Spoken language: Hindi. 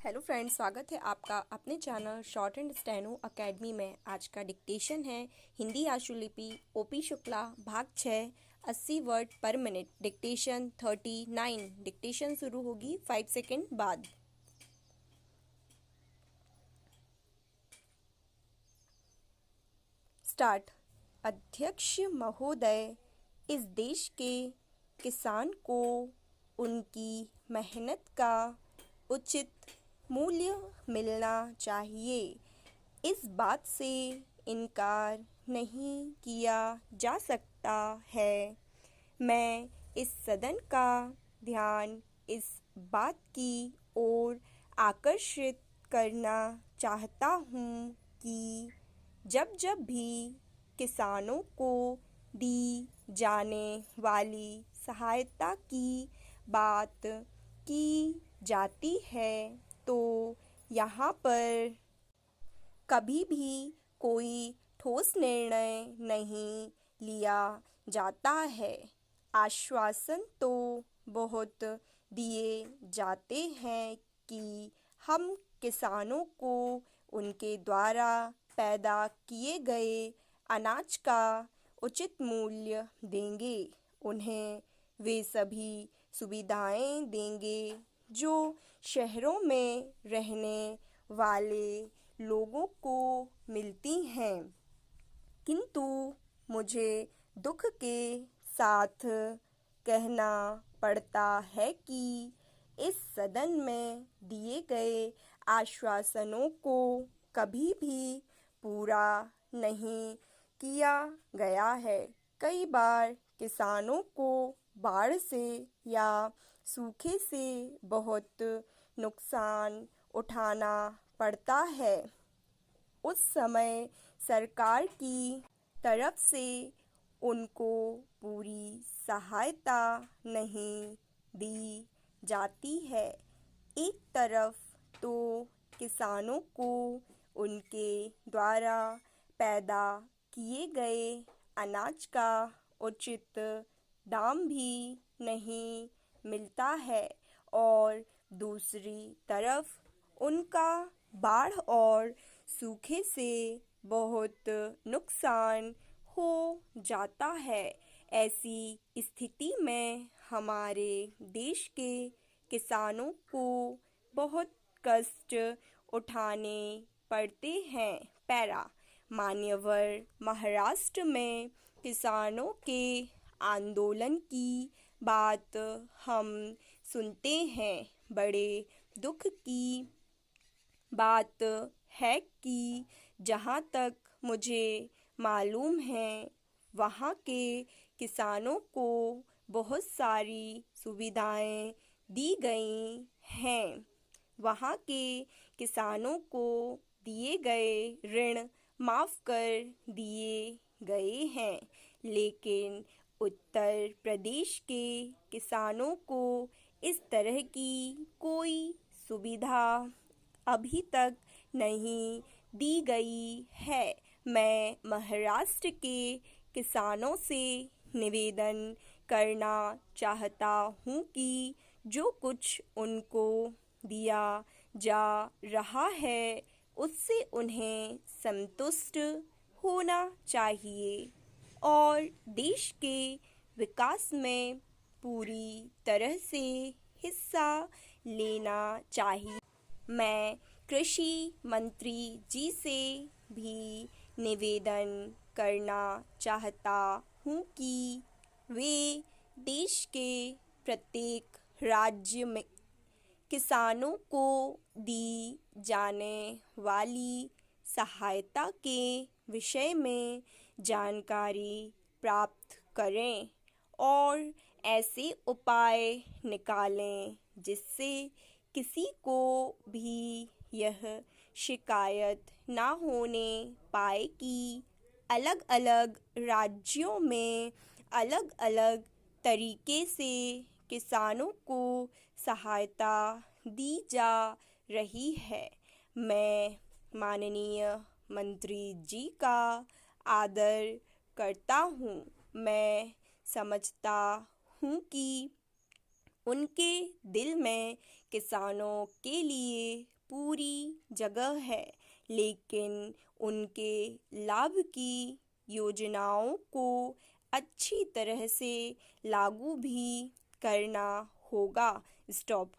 हेलो फ्रेंड्स, स्वागत है आपका अपने channel short and steno academy में। आज का डिक्टेशन है हिंदी आशुलिपि ओपी शुक्ला भाग 6 80 वर्ड पर मिनट। डिक्टेशन 39। डिक्टेशन शुरू होगी 5 सेकेंड बाद। स्टार्ट। अध्यक्ष महोदय, इस देश के किसान को उनकी मेहनत का उचित मूल्य मिलना चाहिए। इस बात से इनकार नहीं किया जा सकता है। मैं इस सदन का ध्यान इस बात की ओर आकर्षित करना चाहता हूँ कि जब जब भी किसानों को दी जाने वाली सहायता की बात की जाती है तो यहाँ पर कभी भी कोई ठोस निर्णय नहीं लिया जाता है। आश्वासन तो बहुत दिए जाते हैं कि हम किसानों को उनके द्वारा पैदा किए गए अनाज का उचित मूल्य देंगे, उन्हें वे सभी सुविधाएं देंगे जो शहरों में रहने वाले लोगों को मिलती हैं। किंतु मुझे दुख के साथ कहना पड़ता है कि इस सदन में दिए गए आश्वासनों को कभी भी पूरा नहीं किया गया है। कई बार किसानों को बाढ़ से या सूखे से बहुत नुकसान उठाना पड़ता है। उस समय सरकार की तरफ से उनको पूरी सहायता नहीं दी जाती है। एक तरफ तो किसानों को उनके द्वारा पैदा किए गए अनाज का उचित दाम भी नहीं मिलता है और दूसरी तरफ उनका बाढ़ और सूखे से बहुत नुकसान हो जाता है। ऐसी स्थिति में हमारे देश के किसानों को बहुत कष्ट उठाने पड़ते हैं। पैरा। मान्यवर महाराष्ट्र में किसानों के आंदोलन की बात हम सुनते हैं। बड़े दुख की बात है कि जहाँ तक मुझे मालूम है वहाँ के किसानों को बहुत सारी सुविधाएं दी गई हैं। वहाँ के किसानों को दिए गए ऋण माफ़ कर दिए गए हैं, लेकिन उत्तर प्रदेश के किसानों को इस तरह की कोई सुविधा अभी तक नहीं दी गई है। मैं महाराष्ट्र के किसानों से निवेदन करना चाहता हूँ कि जो कुछ उनको दिया जा रहा है उससे उन्हें संतुष्ट होना चाहिए और देश के विकास में पूरी तरह से हिस्सा लेना चाहिए। मैं कृषि मंत्री जी से भी निवेदन करना चाहता हूँ कि वे देश के प्रत्येक राज्य में किसानों को दी जाने वाली सहायता के विषय में जानकारी प्राप्त करें और ऐसे उपाय निकालें जिससे किसी को भी यह शिकायत ना होने पाए कि अलग अलग राज्यों में अलग अलग तरीके से किसानों को सहायता दी जा रही है। मैं माननीय मंत्री जी का आदर करता हूँ। मैं समझता हूँ कि उनके दिल में किसानों के लिए पूरी जगह है, लेकिन उनके लाभ की योजनाओं को अच्छी तरह से लागू भी करना होगा। स्टॉप।